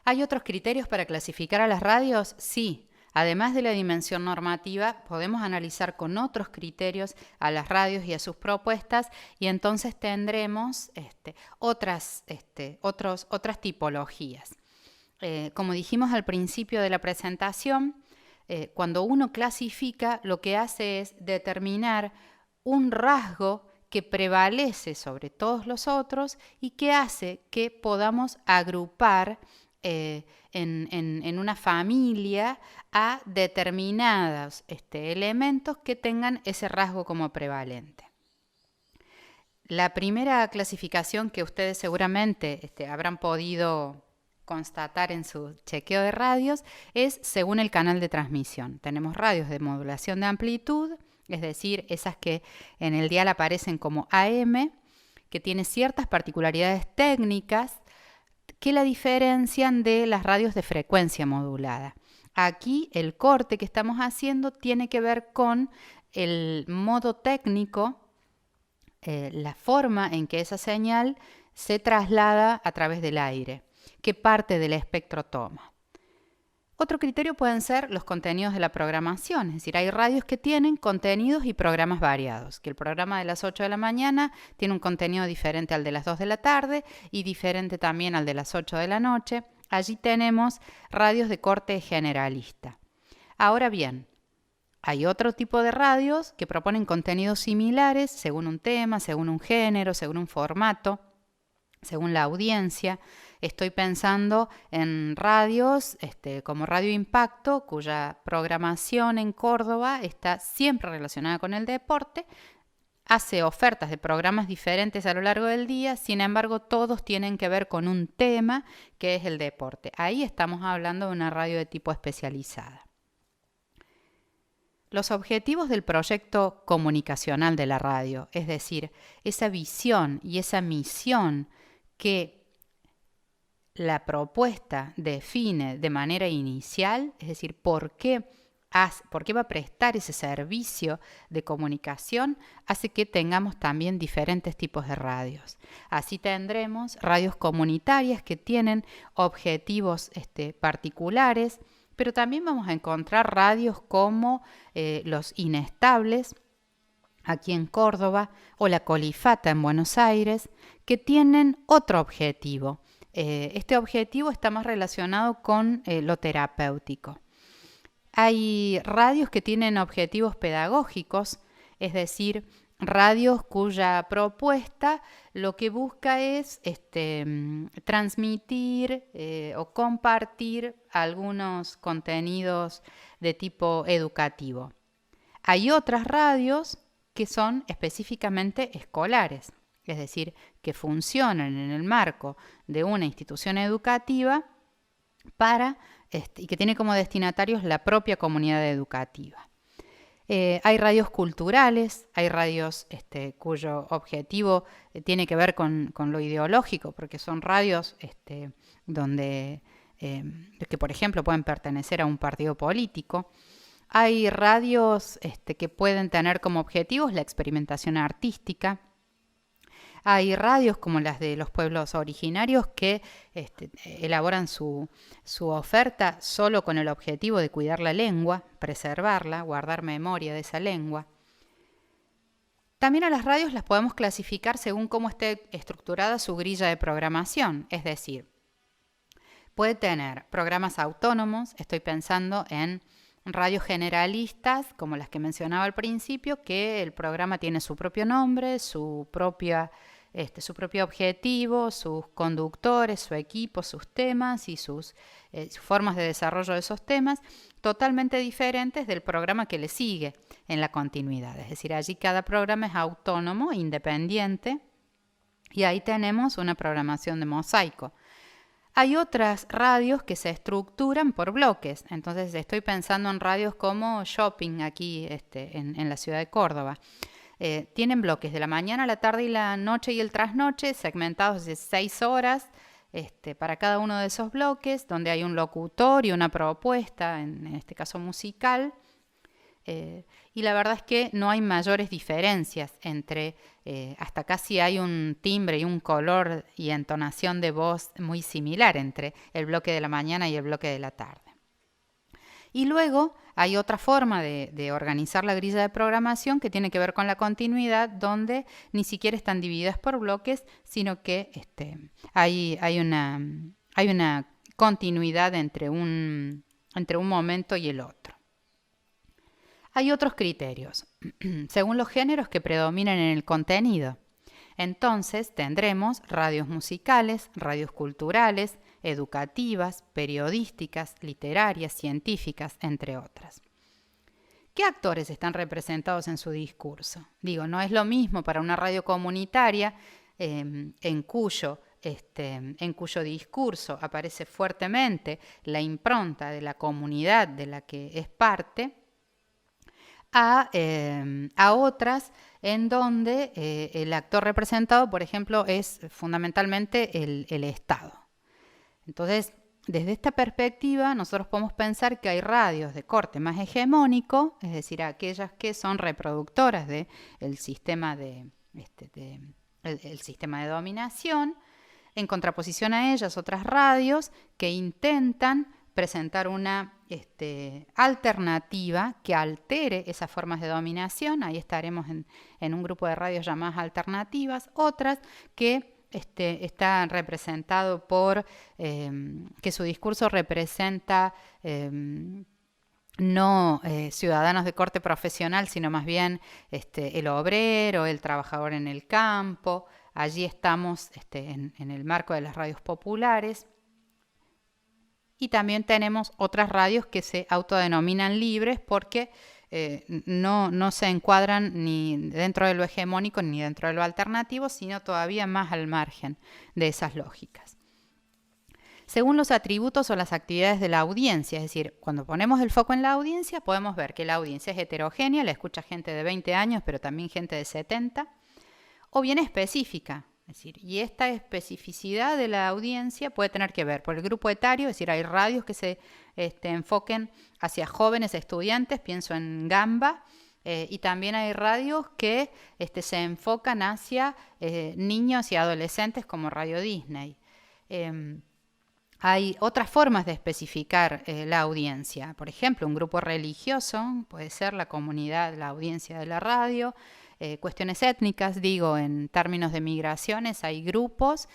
¿Hay otros criterios para clasificar a las radios? Sí. Además de la dimensión normativa, podemos analizar con otros criterios a las radios y a sus propuestas y entonces tendremos otras tipologías. Como dijimos al principio de la presentación, cuando uno clasifica, lo que hace es determinar un rasgo que prevalece sobre todos los otros y que hace que podamos agrupar en una familia a determinados elementos que tengan ese rasgo como prevalente. La primera clasificación que ustedes seguramente habrán podido constatar en su chequeo de radios es según el canal de transmisión. Tenemos radios de modulación de amplitud, es decir, esas que en el dial aparecen como AM, que tienen ciertas particularidades técnicas que la diferencian de las radios de frecuencia modulada. Aquí el corte que estamos haciendo tiene que ver con el modo técnico, la forma en que esa señal se traslada a través del aire, qué parte del espectro toma. Otro criterio pueden ser los contenidos de la programación, es decir, hay radios que tienen contenidos y programas variados, que el programa de las 8 de la mañana tiene un contenido diferente al de las 2 de la tarde y diferente también al de las 8 de la noche. Allí tenemos radios de corte generalista. Ahora bien, hay otro tipo de radios que proponen contenidos similares según un tema, según un género, según un formato, según la audiencia. Estoy pensando en radios como Radio Impacto, cuya programación en Córdoba está siempre relacionada con el deporte. Hace ofertas de programas diferentes a lo largo del día, sin embargo, todos tienen que ver con un tema que es el deporte. Ahí estamos hablando de una radio de tipo especializada. Los objetivos del proyecto comunicacional de la radio, es decir, esa visión y esa misión que la propuesta define de manera inicial, es decir, por qué va a prestar ese servicio de comunicación, hace que tengamos también diferentes tipos de radios. Así tendremos radios comunitarias que tienen objetivos particulares, pero también vamos a encontrar radios como los inestables, aquí en Córdoba, o la Colifata en Buenos Aires, que tienen otro objetivo. Este objetivo está más relacionado con lo terapéutico. Hay radios que tienen objetivos pedagógicos, es decir, radios cuya propuesta lo que busca es transmitir o compartir algunos contenidos de tipo educativo. Hay otras radios que son específicamente escolares, es decir, que funcionan en el marco de una institución educativa y que tiene como destinatarios la propia comunidad educativa. Hay radios culturales, hay radios cuyo objetivo tiene que ver con lo ideológico, porque son radios donde que, por ejemplo, pueden pertenecer a un partido político. Hay radios que pueden tener como objetivos la experimentación artística. Hay radios como las de los pueblos originarios que elaboran su oferta solo con el objetivo de cuidar la lengua, preservarla, guardar memoria de esa lengua. También a las radios las podemos clasificar según cómo esté estructurada su grilla de programación, es decir, puede tener programas autónomos, estoy pensando en radios generalistas, como las que mencionaba al principio, que el programa tiene su propio nombre, su propio objetivo, sus conductores, su equipo, sus temas y sus formas de desarrollo de esos temas, totalmente diferentes del programa que le sigue en la continuidad. Es decir, allí cada programa es autónomo, independiente, y ahí tenemos una programación de mosaico. Hay otras radios que se estructuran por bloques, entonces estoy pensando en radios como Shopping aquí en la ciudad de Córdoba. Tienen bloques de la mañana, la tarde y la noche y el trasnoche, segmentados de 6 horas para cada uno de esos bloques, donde hay un locutor y una propuesta, en este caso musical. Y la verdad es que no hay mayores diferencias entre, hasta casi hay un timbre y un color y entonación de voz muy similar entre el bloque de la mañana y el bloque de la tarde. Y luego hay otra forma de organizar la grilla de programación que tiene que ver con la continuidad, donde ni siquiera están divididas por bloques, sino que hay una continuidad entre un momento y el otro. Hay otros criterios, según los géneros que predominan en el contenido. Entonces tendremos radios musicales, radios culturales, educativas, periodísticas, literarias, científicas, entre otras. ¿Qué actores están representados en su discurso? Digo, no es lo mismo para una radio comunitaria en cuyo discurso aparece fuertemente la impronta de la comunidad de la que es parte, a otras en donde el actor representado, por ejemplo, es fundamentalmente el Estado. Entonces, desde esta perspectiva, nosotros podemos pensar que hay radios de corte más hegemónico, es decir, aquellas que son reproductoras del sistema el sistema de dominación, en contraposición a ellas otras radios que intentan presentar una alternativa que altere esas formas de dominación. Ahí estaremos en un grupo de radios llamadas alternativas. Otras que está representado por que su discurso representa no ciudadanos de corte profesional, sino más bien el obrero, el trabajador en el campo. Allí estamos en el marco de las radios populares. Y también tenemos otras radios que se autodenominan libres porque no se encuadran ni dentro de lo hegemónico ni dentro de lo alternativo, sino todavía más al margen de esas lógicas. Según los atributos o las actividades de la audiencia, es decir, cuando ponemos el foco en la audiencia, podemos ver que la audiencia es heterogénea, la escucha gente de 20 años, pero también gente de 70, o bien específica. Es decir, y esta especificidad de la audiencia puede tener que ver por el grupo etario, es decir, hay radios que se enfoquen hacia jóvenes estudiantes, pienso en Gamba, y también hay radios que se enfocan hacia niños y adolescentes como Radio Disney. Hay otras formas de especificar la audiencia. Por ejemplo, un grupo religioso puede ser la comunidad, la audiencia de la radio. Cuestiones étnicas, digo, en términos de migraciones, hay grupos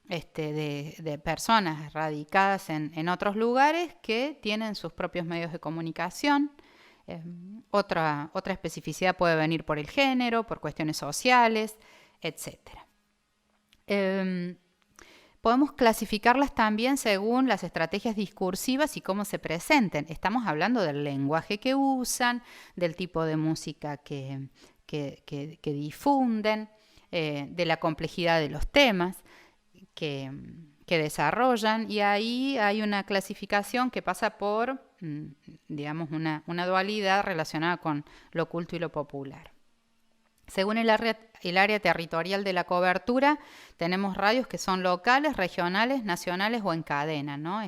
de personas radicadas en otros lugares que tienen sus propios medios de comunicación. Otra especificidad puede venir por el género, por cuestiones sociales, etc. Podemos clasificarlas también según las estrategias discursivas y cómo se presenten. Estamos hablando del lenguaje que usan, del tipo de música que difunden, de la complejidad de los temas que desarrollan, y ahí hay una clasificación que pasa por, digamos, una dualidad relacionada con lo oculto y lo popular. Según el área territorial de la cobertura, tenemos radios que son locales, regionales, nacionales o en cadena, ¿no?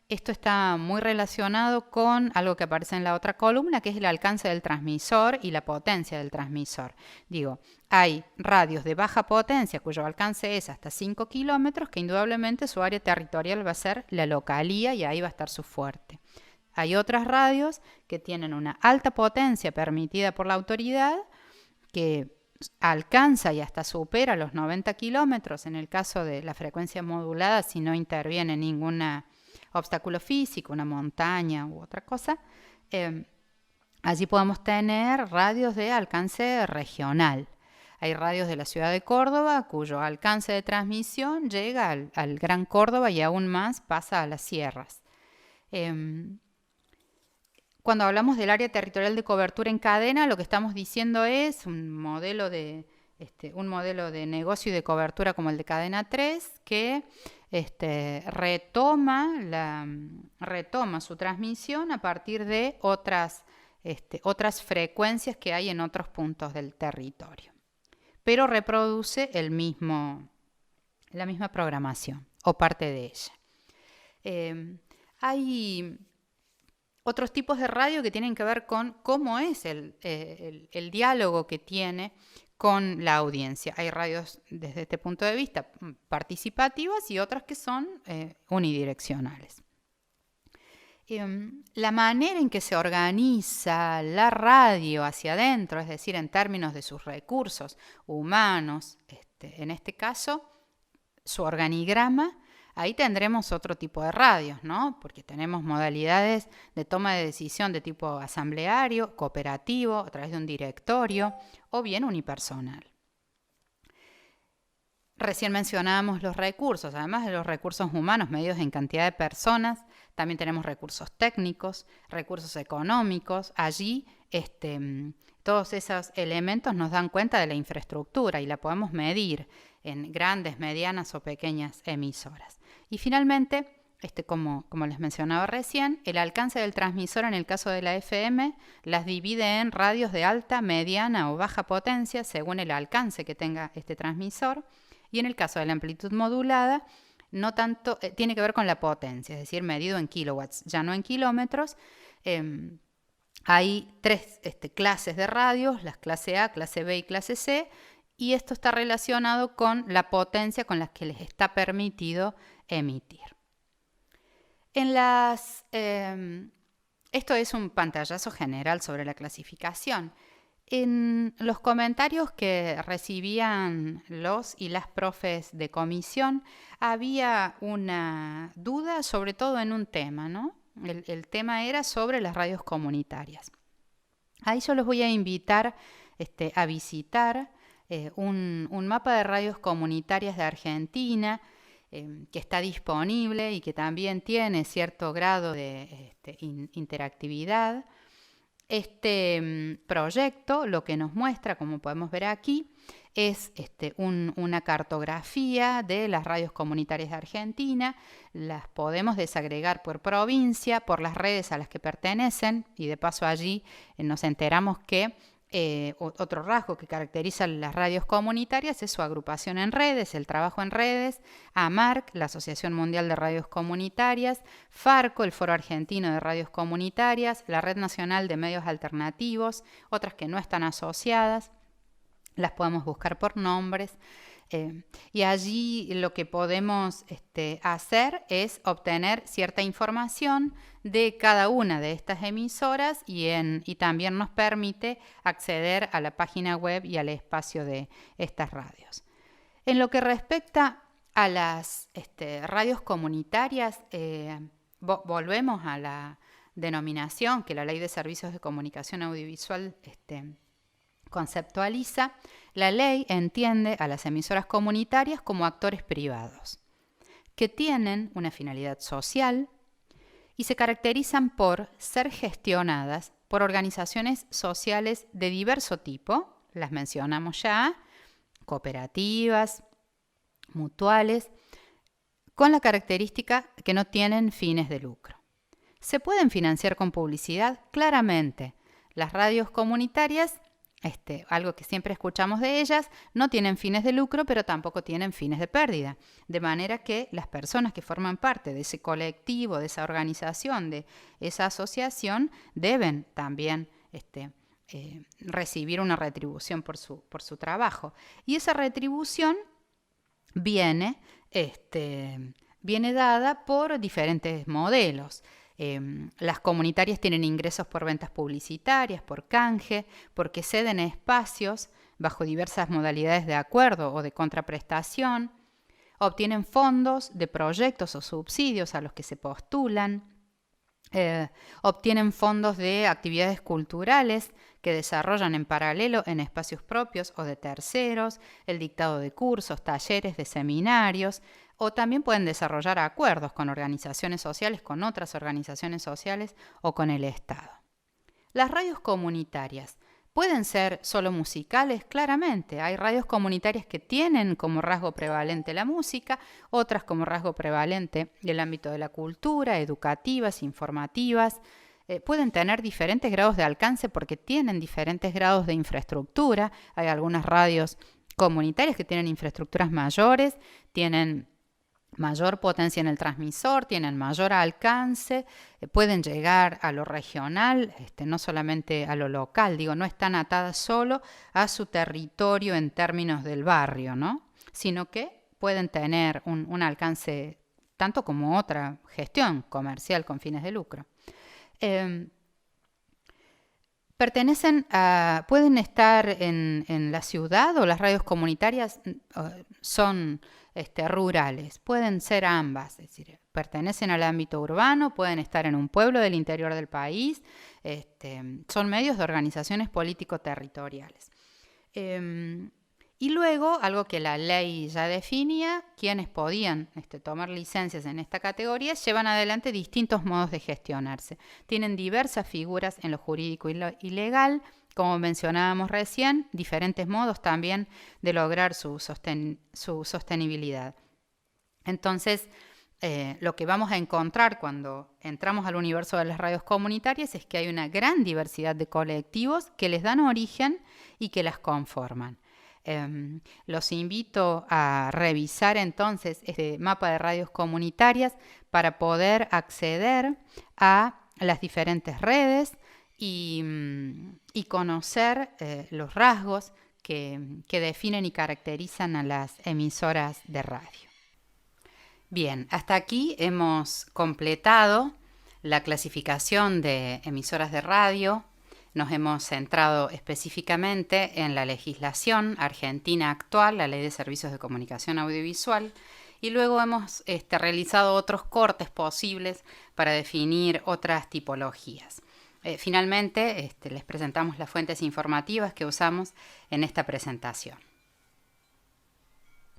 Esto está muy relacionado con algo que aparece en la otra columna, que es el alcance del transmisor y la potencia del transmisor. Digo, hay radios de baja potencia cuyo alcance es hasta 5 kilómetros, que indudablemente su área territorial va a ser la localía y ahí va a estar su fuerte. Hay otras radios que tienen una alta potencia permitida por la autoridad, que alcanza y hasta supera los 90 kilómetros en el caso de la frecuencia modulada si no interviene ningún obstáculo físico, una montaña u otra cosa. Allí podemos tener radios de alcance regional. Hay radios de la ciudad de Córdoba cuyo alcance de transmisión llega al Gran Córdoba y aún más pasa a las sierras. Cuando hablamos del área territorial de cobertura en cadena, lo que estamos diciendo es un modelo de negocio y de cobertura como el de Cadena 3 que retoma su transmisión a partir de otras frecuencias que hay en otros puntos del territorio, pero reproduce la misma programación o parte de ella. Otros tipos de radio que tienen que ver con cómo es el diálogo que tiene con la audiencia. Hay radios desde este punto de vista participativas y otras que son unidireccionales. La manera en que se organiza la radio hacia adentro, es decir, en términos de sus recursos humanos, en este caso, su organigrama, ahí tendremos otro tipo de radios, ¿no? Porque tenemos modalidades de toma de decisión de tipo asambleario, cooperativo, a través de un directorio o bien unipersonal. Recién mencionábamos los recursos, además de los recursos humanos medidos en cantidad de personas, también tenemos recursos técnicos, recursos económicos. Allí todos esos elementos nos dan cuenta de la infraestructura y la podemos medir en grandes, medianas o pequeñas emisoras. Y finalmente, como les mencionaba recién, el alcance del transmisor en el caso de la FM las divide en radios de alta, mediana o baja potencia según el alcance que tenga este transmisor. Y en el caso de la amplitud modulada, no tanto, tiene que ver con la potencia, es decir, medido en kilowatts, ya no en kilómetros. Hay tres clases de radios, las clase A, clase B y clase C, y esto está relacionado con la potencia con la que les está permitido emitir. Esto es un pantallazo general sobre la clasificación. En los comentarios que recibían los y las profes de comisión había una duda, sobre todo en un tema, ¿no? El tema era sobre las radios comunitarias. Ahí yo los voy a invitar a visitar un mapa de radios comunitarias de Argentina que está disponible y que también tiene cierto grado de interactividad. Este proyecto lo que nos muestra, como podemos ver aquí, es una cartografía de las radios comunitarias de Argentina. Las podemos desagregar por provincia, por las redes a las que pertenecen, y de paso allí nos enteramos que otro rasgo que caracteriza las radios comunitarias es su agrupación en redes, el trabajo en redes. AMARC, la Asociación Mundial de Radios Comunitarias, FARCO, el Foro Argentino de Radios Comunitarias, la Red Nacional de Medios Alternativos, otras que no están asociadas, las podemos buscar por nombres. Y allí lo que podemos hacer es obtener cierta información de cada una de estas emisoras y también nos permite acceder a la página web y al espacio de estas radios. En lo que respecta a las radios comunitarias, volvemos a la denominación que la Ley de Servicios de Comunicación Audiovisual conceptualiza. La ley entiende a las emisoras comunitarias como actores privados que tienen una finalidad social y se caracterizan por ser gestionadas por organizaciones sociales de diverso tipo, las mencionamos ya, cooperativas, mutuales, con la característica que no tienen fines de lucro. ¿Se pueden financiar con publicidad? Claramente. Las radios comunitarias, algo que siempre escuchamos de ellas, no tienen fines de lucro, pero tampoco tienen fines de pérdida. De manera que las personas que forman parte de ese colectivo, de esa organización, de esa asociación, deben también recibir una retribución por su trabajo. Y esa retribución viene dada por diferentes modelos. Las comunitarias tienen ingresos por ventas publicitarias, por canje, porque ceden espacios bajo diversas modalidades de acuerdo o de contraprestación, obtienen fondos de proyectos o subsidios a los que se postulan, obtienen fondos de actividades culturales que desarrollan en paralelo en espacios propios o de terceros, el dictado de cursos, talleres, de seminarios, o también pueden desarrollar acuerdos con organizaciones sociales, con otras organizaciones sociales o con el Estado. Las radios comunitarias pueden ser solo musicales, claramente. Hay radios comunitarias que tienen como rasgo prevalente la música, otras como rasgo prevalente el ámbito de la cultura, educativas, informativas. Pueden tener diferentes grados de alcance porque tienen diferentes grados de infraestructura. Hay algunas radios comunitarias que tienen infraestructuras mayores, tienen mayor potencia en el transmisor, tienen mayor alcance, pueden llegar a lo regional, no solamente a lo local, digo, no están atadas solo a su territorio en términos del barrio, ¿no? Sino que pueden tener un alcance tanto como otra gestión comercial con fines de lucro. Pueden estar en la ciudad, o las radios comunitarias son rurales, pueden ser ambas, es decir, pertenecen al ámbito urbano, pueden estar en un pueblo del interior del país, son medios de organizaciones político-territoriales. Y luego, algo que la ley ya definía, quienes podían tomar licencias en esta categoría, llevan adelante distintos modos de gestionarse. Tienen diversas figuras en lo jurídico y legal, como mencionábamos recién, diferentes modos también de lograr su sostenibilidad. Entonces, lo que vamos a encontrar cuando entramos al universo de las radios comunitarias es que hay una gran diversidad de colectivos que les dan origen y que las conforman. Los invito a revisar entonces este mapa de radios comunitarias para poder acceder a las diferentes redes y conocer los rasgos que definen y caracterizan a las emisoras de radio. Bien, hasta aquí hemos completado la clasificación de emisoras de radio. Nos hemos centrado específicamente en la legislación argentina actual, la Ley de Servicios de Comunicación Audiovisual, y luego hemos realizado otros cortes posibles para definir otras tipologías. Finalmente, les presentamos las fuentes informativas que usamos en esta presentación.